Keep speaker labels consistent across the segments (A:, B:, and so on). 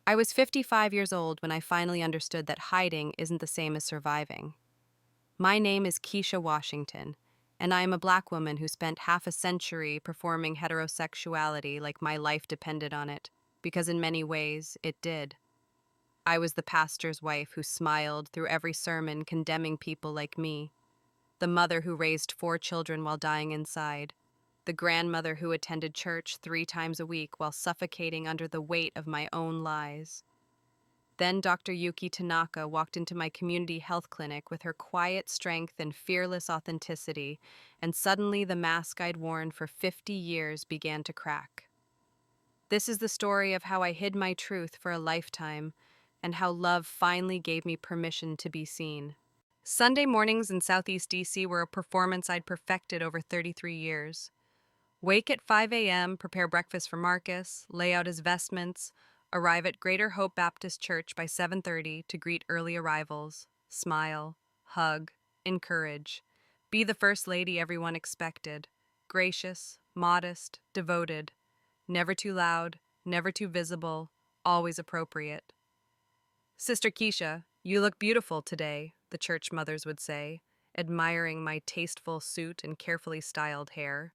A: I was 55 years old when I finally understood that hiding isn't the same as surviving. My name is Keisha Washington, and I am a black woman who spent half a century performing heterosexuality like my life depended on it, because in many ways it did. I was the pastor's wife who smiled through every sermon condemning people like me, the mother who raised 4 children while dying inside, the grandmother who attended church 3 times a week while suffocating under the weight of my own lies. Then Dr. Yuki Tanaka walked into my community health clinic with her quiet strength and fearless authenticity, and suddenly the mask I'd worn for 50 years began to crack. This is the story of how I hid my truth for a lifetime, and how love finally gave me permission to be seen. Sunday mornings in Southeast DC were a performance I'd perfected over 33 years. Wake at 5 a.m., prepare breakfast for Marcus, lay out his vestments, arrive at Greater Hope Baptist Church by 7:30 to greet early arrivals, smile, hug, encourage. Be the first lady everyone expected. Gracious, modest, devoted. Never too loud, never too visible, always appropriate. Sister Keisha, you look beautiful today, the church mothers would say, admiring my tasteful suit and carefully styled hair.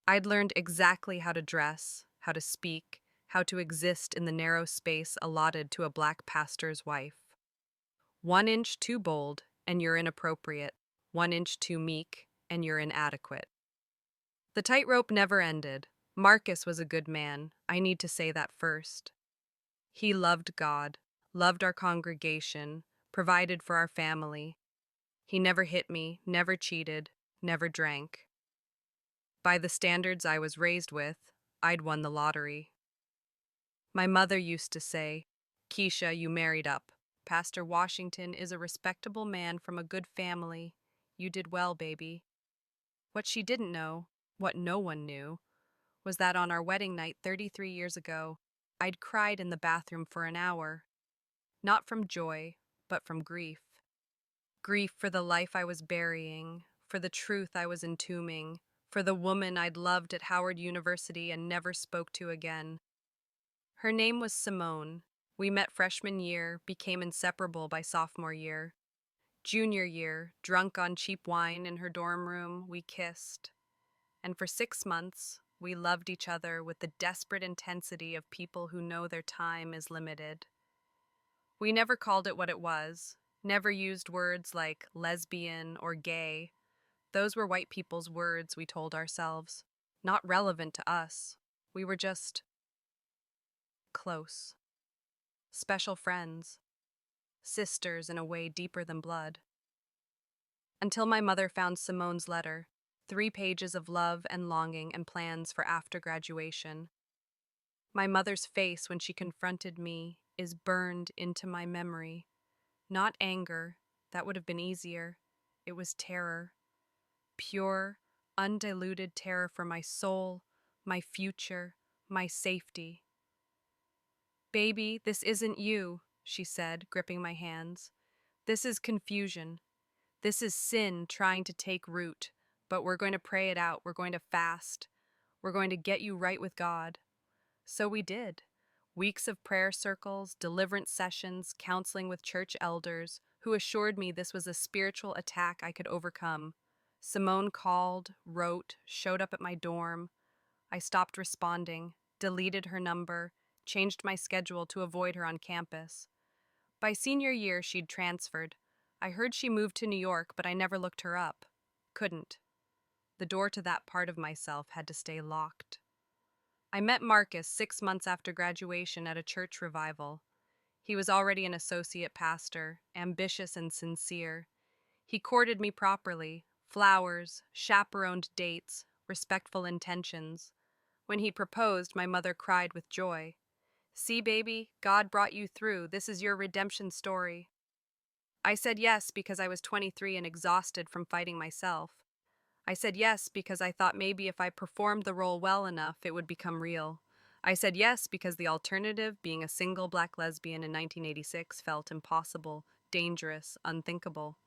A: I'd learned exactly how to dress, how to speak, how to exist in the narrow space allotted to a black pastor's wife. 1 inch too bold, and you're inappropriate. 1 inch too meek, and you're inadequate. The tightrope never ended. Marcus was a good man. I need to say that first. He loved God, loved our congregation, provided for our family. He never hit me, never cheated, never drank. By the standards I was raised with, I'd won the lottery. My mother used to say, "Keisha, you married up. Pastor Washington is a respectable man from a good family. You did well, baby." What she didn't know, what no one knew, was that on our wedding night 33 years ago, I'd cried in the bathroom for an hour, not from joy, but from grief. Grief for the life I was burying, for the truth I was entombing, for the woman I'd loved at Howard University and never spoke to again. Her name was Simone. We met freshman year, became inseparable by sophomore year. Junior year, drunk on cheap wine in her dorm room, we kissed. And for 6 months, we loved each other with the desperate intensity of people who know their time is limited. We never called it what it was, never used words like lesbian or gay. Those were white people's words, we told ourselves. Not relevant to us. We were just close. Special friends. Sisters in a way deeper than blood. Until my mother found Simone's letter, 3 pages of love and longing and plans for after graduation. My mother's face when she confronted me is burned into my memory. Not anger, that would have been easier. It was terror. Pure, undiluted terror for my soul, my future, my safety. "Baby, this isn't you," she said, gripping my hands. "This is confusion. This is sin trying to take root, but we're going to pray it out. We're going to fast. We're going to get you right with God." So we did. Weeks of prayer circles, deliverance sessions, counseling with church elders, who assured me this was a spiritual attack I could overcome. Simone called, wrote, showed up at my dorm. I stopped responding, deleted her number, changed my schedule to avoid her on campus. By senior year, she'd transferred. I heard she moved to New York, but I never looked her up. Couldn't. The door to that part of myself had to stay locked. I met Marcus 6 months after graduation at a church revival. He was already an associate pastor, ambitious and sincere. He courted me properly, flowers, chaperoned dates, respectful intentions. When he proposed, my mother cried with joy. "See, baby, God brought you through. This is your redemption story." I said yes because I was 23 and exhausted from fighting myself. I said yes because I thought maybe if I performed the role well enough, it would become real. I said yes because the alternative, being a single black lesbian in 1986, felt impossible, dangerous, unthinkable.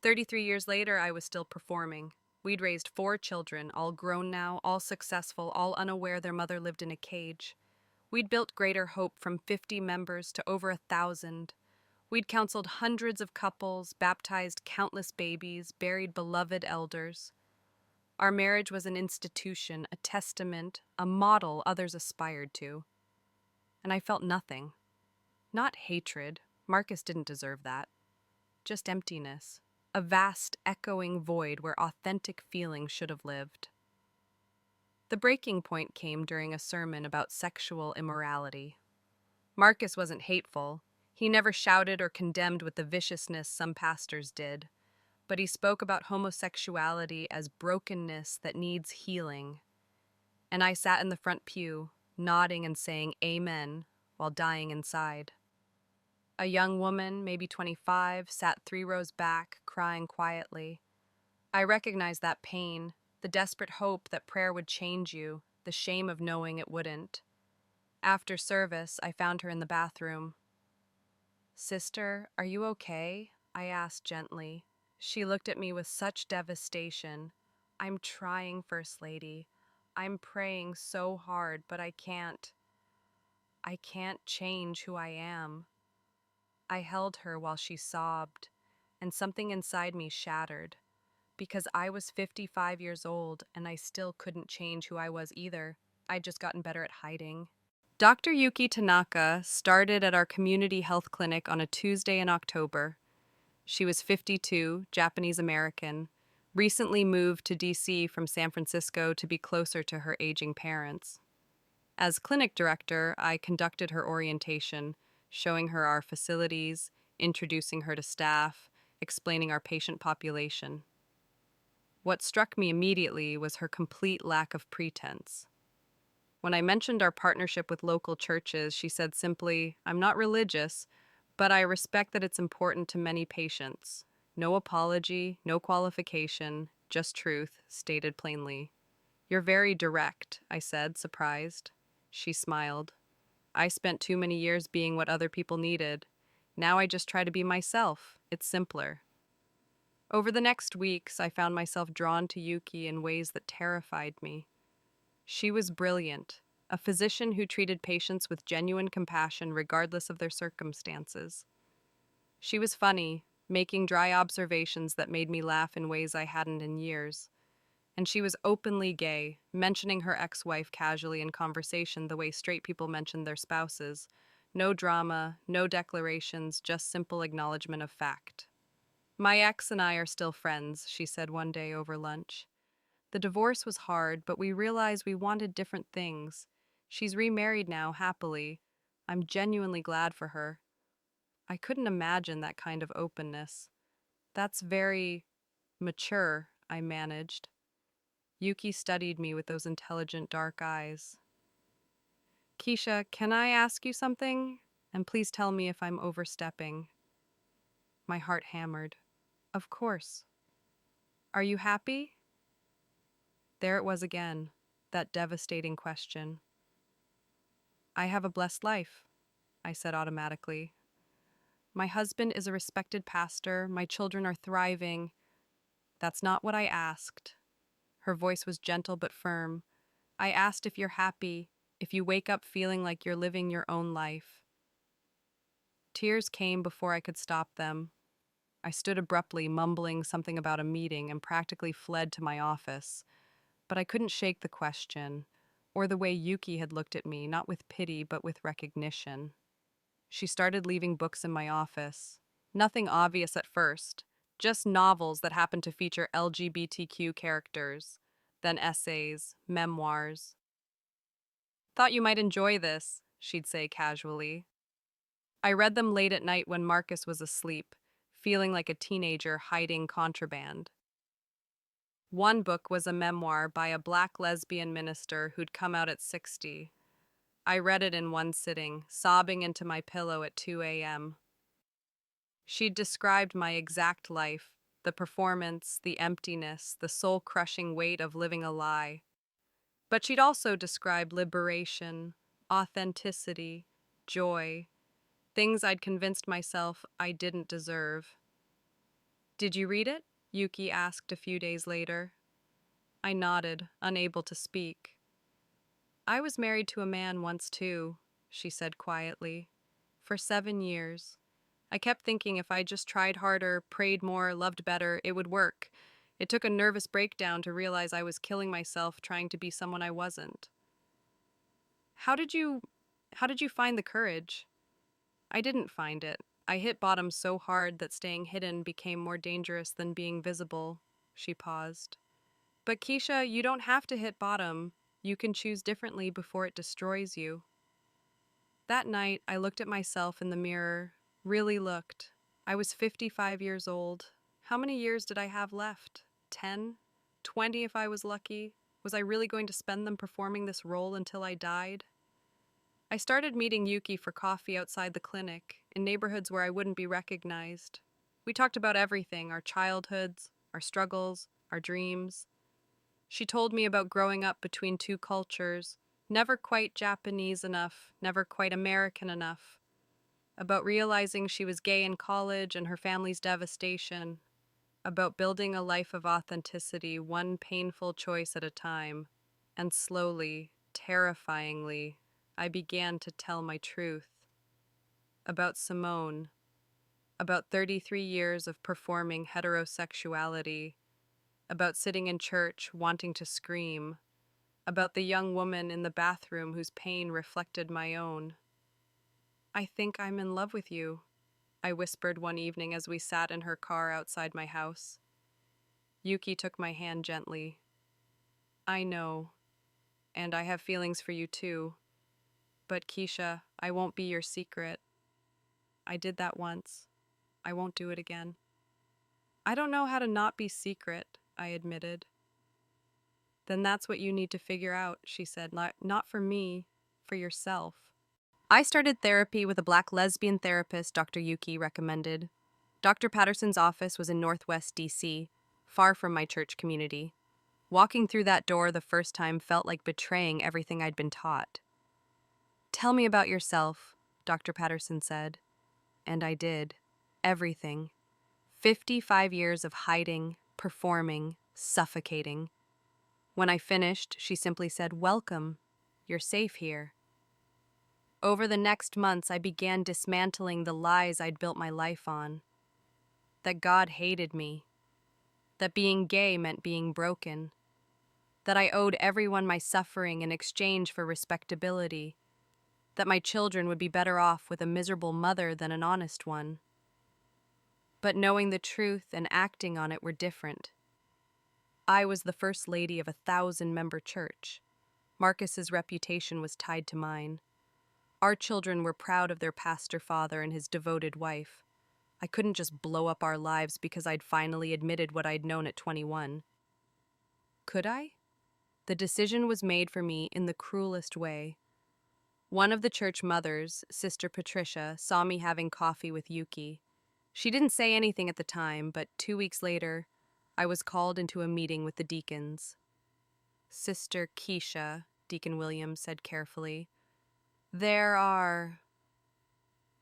A: 33 years later, I was still performing. We'd raised 4 children, all grown now, all successful, all unaware their mother lived in a cage. We'd built Greater Hope from 50 members to over 1,000. We'd counseled hundreds of couples, baptized countless babies, buried beloved elders. Our marriage was an institution, a testament, a model others aspired to. And I felt nothing. Not hatred. Marcus didn't deserve that. Just emptiness. A vast, echoing void where authentic feeling should have lived. The breaking point came during a sermon about sexual immorality. Marcus wasn't hateful. He never shouted or condemned with the viciousness some pastors did. But he spoke about homosexuality as brokenness that needs healing. And I sat in the front pew, nodding and saying amen while dying inside. A young woman, maybe 25, sat 3 rows back, crying quietly. I recognized that pain, the desperate hope that prayer would change you, the shame of knowing it wouldn't. After service, I found her in the bathroom. "Sister, are you okay?" I asked gently. She looked at me with such devastation. "I'm trying, First Lady. I'm praying so hard, but I can't. I can't change who I am." I held her while she sobbed, and something inside me shattered, because I was 55 years old and I still couldn't change who I was either. I'd just gotten better at hiding. Dr. Yuki Tanaka started at our community health clinic on a Tuesday in October. She was 52, Japanese American, recently moved to DC from San Francisco to be closer to her aging parents. As clinic director, I conducted her orientation, showing her our facilities, introducing her to staff, explaining our patient population. What struck me immediately was her complete lack of pretense. When I mentioned our partnership with local churches, she said simply, "I'm not religious, but I respect that it's important to many patients. No apology, no qualification, just truth, stated plainly." "You're very direct," I said, surprised. She smiled. "I spent too many years being what other people needed. Now I just try to be myself. It's simpler." Over the next weeks, I found myself drawn to Yuki in ways that terrified me. She was brilliant, a physician who treated patients with genuine compassion regardless of their circumstances. She was funny, making dry observations that made me laugh in ways I hadn't in years. And she was openly gay, mentioning her ex-wife casually in conversation the way straight people mention their spouses. No drama, no declarations, just simple acknowledgement of fact. "My ex and I are still friends," she said one day over lunch. "The divorce was hard, but we realized we wanted different things. She's remarried now, happily. I'm genuinely glad for her." I couldn't imagine that kind of openness. "That's very mature," I managed. Yuki studied me with those intelligent dark eyes. "Keisha, can I ask you something? And please tell me if I'm overstepping." My heart hammered. "Of course. Are you happy?" There it was again, that devastating question. "I have a blessed life," I said automatically. "My husband is a respected pastor. My children are thriving." "That's not what I asked." Her voice was gentle but firm. "I asked if you're happy, if you wake up feeling like you're living your own life." Tears came before I could stop them. I stood abruptly, mumbling something about a meeting, and practically fled to my office. But I couldn't shake the question, or the way Yuki had looked at me, not with pity, but with recognition. She started leaving books in my office. Nothing obvious at first, just novels that happened to feature LGBTQ characters, then essays, memoirs. "Thought you might enjoy this," she'd say casually. I read them late at night when Marcus was asleep, feeling like a teenager hiding contraband. One book was a memoir by a black lesbian minister who'd come out at 60. I read it in one sitting, sobbing into my pillow at 2 a.m. She'd described my exact life, the performance, the emptiness, the soul-crushing weight of living a lie. But she'd also described liberation, authenticity, joy, things I'd convinced myself I didn't deserve. "Did you read it?" Yuki asked a few days later. I nodded, unable to speak. I was married to a man once too, she said quietly. For 7 years. I kept thinking if I just tried harder, prayed more, loved better, it would work. It took a nervous breakdown to realize I was killing myself trying to be someone I wasn't. How did you how did you find the courage? I didn't find it. I hit bottom so hard that staying hidden became more dangerous than being visible. She paused. But Keisha, you don't have to hit bottom. You can choose differently before it destroys you. That night, I looked at myself in the mirror, really looked. I was 55 years old. How many years did I have left? 10? 20 if I was lucky? Was I really going to spend them performing this role until I died? I started meeting Yuki for coffee outside the clinic, in neighborhoods where I wouldn't be recognized. We talked about everything, our childhoods, our struggles, our dreams. She told me about growing up between two cultures, never quite Japanese enough, never quite American enough, about realizing she was gay in college and her family's devastation, about building a life of authenticity, one painful choice at a time, and slowly, terrifyingly, I began to tell my truth. About Simone, about 33 years of performing heterosexuality, about sitting in church wanting to scream, about the young woman in the bathroom whose pain reflected my own. I think I'm in love with you, I whispered one evening as we sat in her car outside my house. Yuki took my hand gently. I know, and I have feelings for you too. But Keisha, I won't be your secret. I did that once. I won't do it again. I don't know how to not be secret, I admitted. Then that's what you need to figure out, she said. Not for me, for yourself. I started therapy with a black lesbian therapist Dr. Yuki recommended. Dr. Patterson's office was in Northwest DC, far from my church community. Walking through that door the first time felt like betraying everything I'd been taught. Tell me about yourself, Dr. Patterson said. And I did. Everything. 55 years of hiding, performing, suffocating. When I finished, she simply said, "Welcome. You're safe here." Over the next months, I began dismantling the lies I'd built my life on. That God hated me. That being gay meant being broken. That I owed everyone my suffering in exchange for respectability. That my children would be better off with a miserable mother than an honest one. But knowing the truth and acting on it were different. I was the first lady of a 1,000-member church. Marcus's reputation was tied to mine. Our children were proud of their pastor father and his devoted wife. I couldn't just blow up our lives because I'd finally admitted what I'd known at 21. Could I? The decision was made for me in the cruelest way. One of the church mothers, Sister Patricia, saw me having coffee with Yuki. She didn't say anything at the time, but 2 weeks later, I was called into a meeting with the deacons. Sister Keisha, Deacon Williams said carefully, there are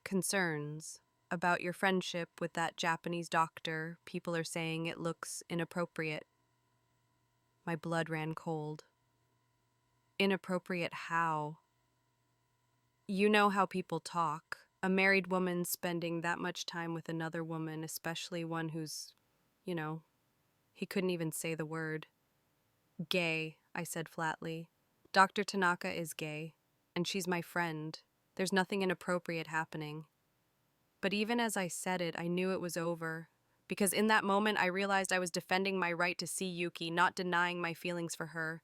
A: concerns about your friendship with that Japanese doctor. People are saying it looks inappropriate. My blood ran cold. Inappropriate how? You know how people talk. A married woman spending that much time with another woman, especially one who's, he couldn't even say the word. Gay, I said flatly. Dr. Tanaka is gay, and she's my friend. There's nothing inappropriate happening. But even as I said it, I knew it was over, because in that moment I realized I was defending my right to see Yuki, not denying my feelings for her.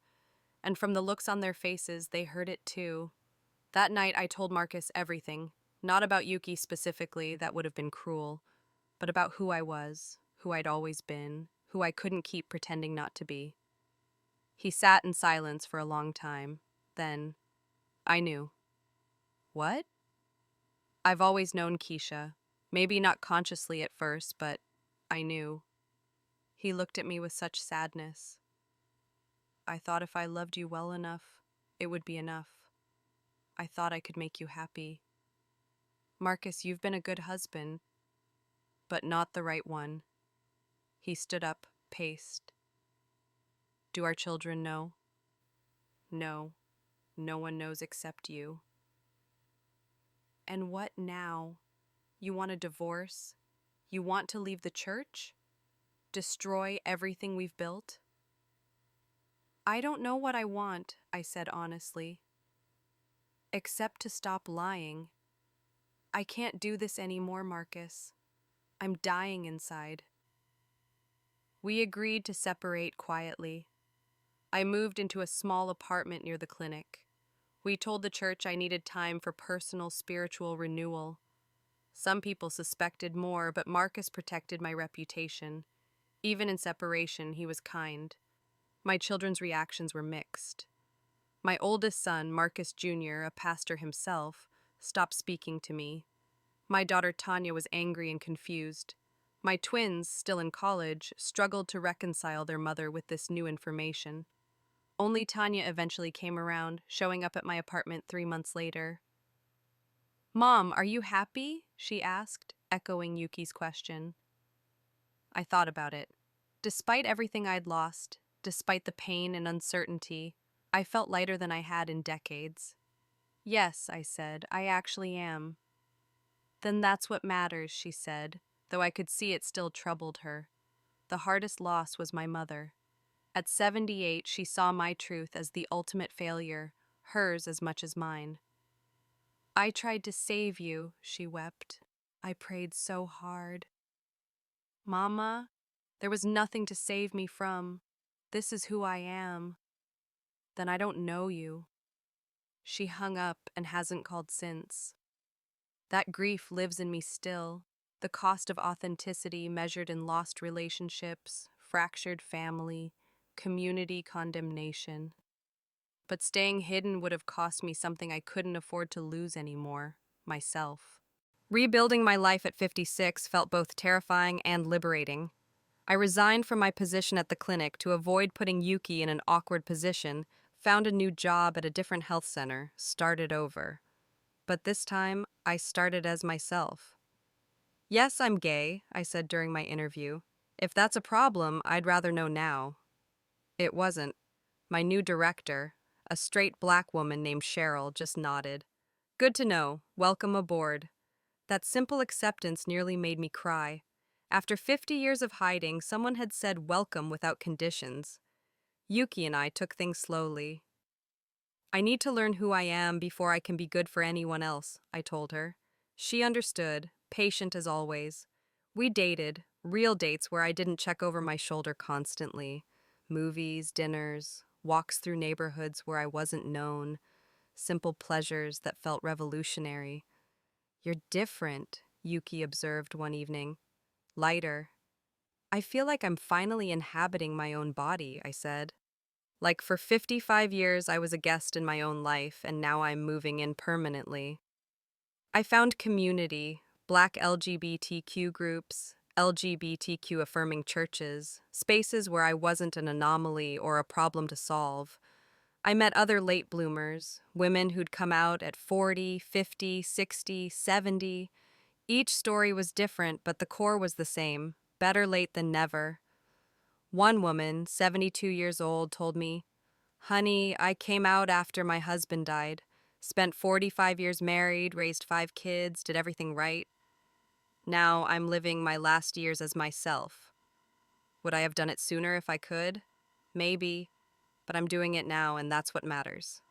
A: And from the looks on their faces, they heard it too. That night I told Marcus everything, not about Yuki specifically, that would have been cruel, but about who I was, who I'd always been, who I couldn't keep pretending not to be. He sat in silence for a long time. Then, I knew. What? I've always known Keisha. Maybe not consciously at first, but I knew. He looked at me with such sadness. I thought if I loved you well enough, it would be enough. I thought I could make you happy. Marcus, you've been a good husband, but not the right one. He stood up, paced. Do our children know? No, No one knows except you. And what now? You want a divorce? You want to leave the church? Destroy everything we've built? I don't know what I want, I said honestly. Except to stop lying. I can't do this anymore, Marcus. I'm dying inside. We agreed to separate quietly. I moved into a small apartment near the clinic. We told the church I needed time for personal spiritual renewal. Some people suspected more, but Marcus protected my reputation. Even in separation, he was kind. My children's reactions were mixed. My oldest son, Marcus Jr., a pastor himself, stopped speaking to me. My daughter Tanya was angry and confused. My twins, still in college, struggled to reconcile their mother with this new information. Only Tanya eventually came around, showing up at my apartment 3 months later. "Mom, are you happy?" she asked, echoing Yuki's question. I thought about it. Despite everything I'd lost, despite the pain and uncertainty, I felt lighter than I had in decades. "Yes," I said, "I actually am." "Then that's what matters," she said, though I could see it still troubled her. The hardest loss was my mother. At 78, she saw my truth as the ultimate failure, hers as much as mine. "I tried to save you," she wept. "I prayed so hard." "Mama, there was nothing to save me from. This is who I am." "Then I don't know you." She hung up and hasn't called since. That grief lives in me still, the cost of authenticity measured in lost relationships, fractured family, community condemnation. But staying hidden would have cost me something I couldn't afford to lose anymore, myself. Rebuilding my life at 56 felt both terrifying and liberating. I resigned from my position at the clinic to avoid putting Yuki in an awkward position, found a new job at a different health center, started over. But this time, I started as myself. "Yes, I'm gay," I said during my interview. "If that's a problem, I'd rather know now." It wasn't. My new director, a straight black woman named Cheryl, just nodded. "Good to know. Welcome aboard." That simple acceptance nearly made me cry. After 50 years of hiding, someone had said welcome without conditions. Yuki and I took things slowly. "I need to learn who I am before I can be good for anyone else," I told her. She understood, patient as always. We dated, real dates where I didn't check over my shoulder constantly. Movies, dinners, walks through neighborhoods where I wasn't known, simple pleasures that felt revolutionary. "You're different," Yuki observed one evening. "Lighter." "I feel like I'm finally inhabiting my own body," I said. "Like for 55 years I was a guest in my own life, and now I'm moving in permanently." I found community, Black LGBTQ groups, LGBTQ affirming churches, spaces where I wasn't an anomaly or a problem to solve. I met other late bloomers, women who'd come out at 40, 50, 60, 70. Each story was different, but the core was the same: better late than never. One woman, 72 years old, told me, "Honey, I came out after my husband died. Spent 45 years married, raised 5 kids, did everything right. Now I'm living my last years as myself. Would I have done it sooner if I could? Maybe, but I'm doing it now, and that's what matters."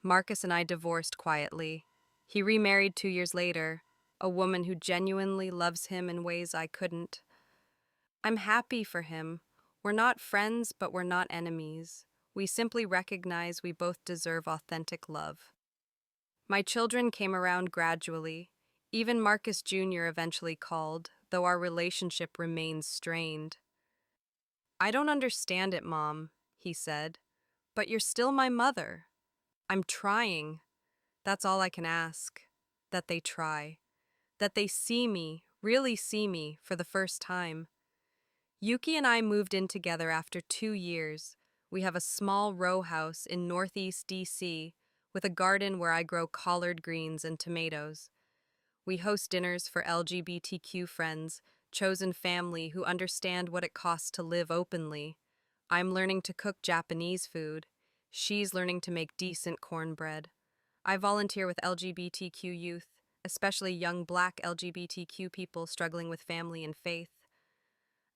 A: Marcus and I divorced quietly. He remarried 2 years later, a woman who genuinely loves him in ways I couldn't. I'm happy for him. We're not friends, but we're not enemies. We simply recognize we both deserve authentic love. My children came around gradually. Even Marcus Jr. eventually called, though our relationship remains strained. "I don't understand it, Mom," he said, "but you're still my mother." I'm trying. That's all I can ask. That they try. That they see me, really see me, for the first time. Yuki and I moved in together after 2 years. We have a small row house in Northeast DC with a garden where I grow collard greens and tomatoes. We host dinners for LGBTQ friends, chosen family who understand what it costs to live openly. I'm learning to cook Japanese food. She's learning to make decent cornbread. I volunteer with LGBTQ youth, especially young black LGBTQ people struggling with family and faith.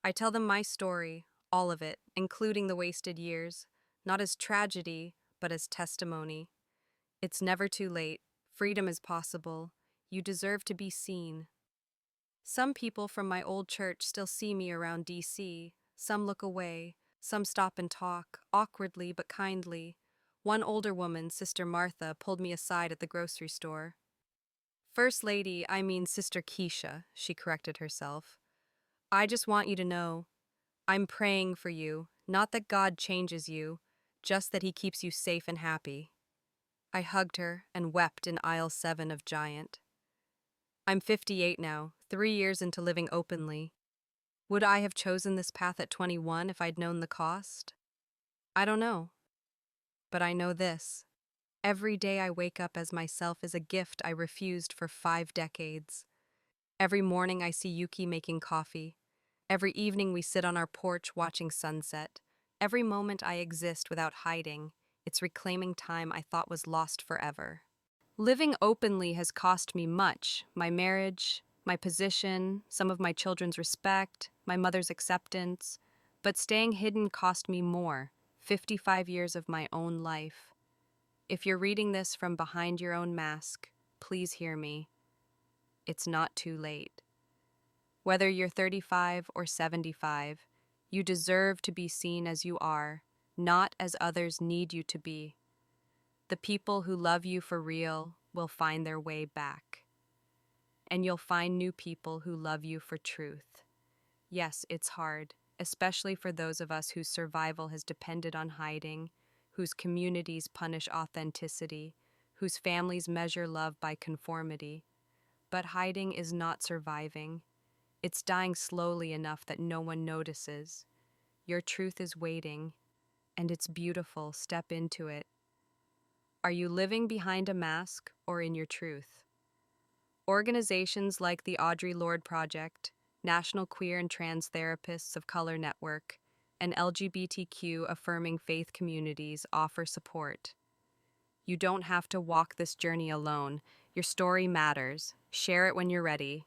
A: I tell them my story, all of it, including the wasted years, not as tragedy, but as testimony. It's never too late. Freedom is possible. You deserve to be seen. Some people from my old church still see me around DC. Some look away. Some stop and talk, awkwardly but kindly. One older woman, Sister Martha, pulled me aside at the grocery store. First Lady, I mean Sister Keisha, she corrected herself. I just want you to know, I'm praying for you, not that God changes you, just that He keeps you safe and happy. I hugged her and wept in aisle 7 of Giant. I'm 58 now, 3 years into living openly. Would I have chosen this path at 21 if I'd known the cost? I don't know. But I know this. Every day I wake up as myself is a gift I refused for 5 decades. Every morning I see Yuki making coffee. Every evening we sit on our porch watching sunset. Every moment I exist without hiding. It's reclaiming time I thought was lost forever. Living openly has cost me much: my marriage, my position, some of my children's respect, my mother's acceptance. But staying hidden cost me more: 55 years of my own life. If you're reading this from behind your own mask, please hear me. It's not too late. Whether you're 35 or 75, you deserve to be seen as you are, not as others need you to be. The people who love you for real will find their way back. And you'll find new people who love you for truth. Yes, it's hard, especially for those of us whose survival has depended on hiding, whose communities punish authenticity, whose families measure love by conformity. But hiding is not surviving. It's dying slowly enough that no one notices. Your truth is waiting, and it's beautiful. Step into it. Are you living behind a mask or in your truth? Organizations like the Audre Lorde Project, National Queer and Trans Therapists of Color Network, and LGBTQ affirming faith communities offer support. You don't have to walk this journey alone. Your story matters. Share it when you're ready.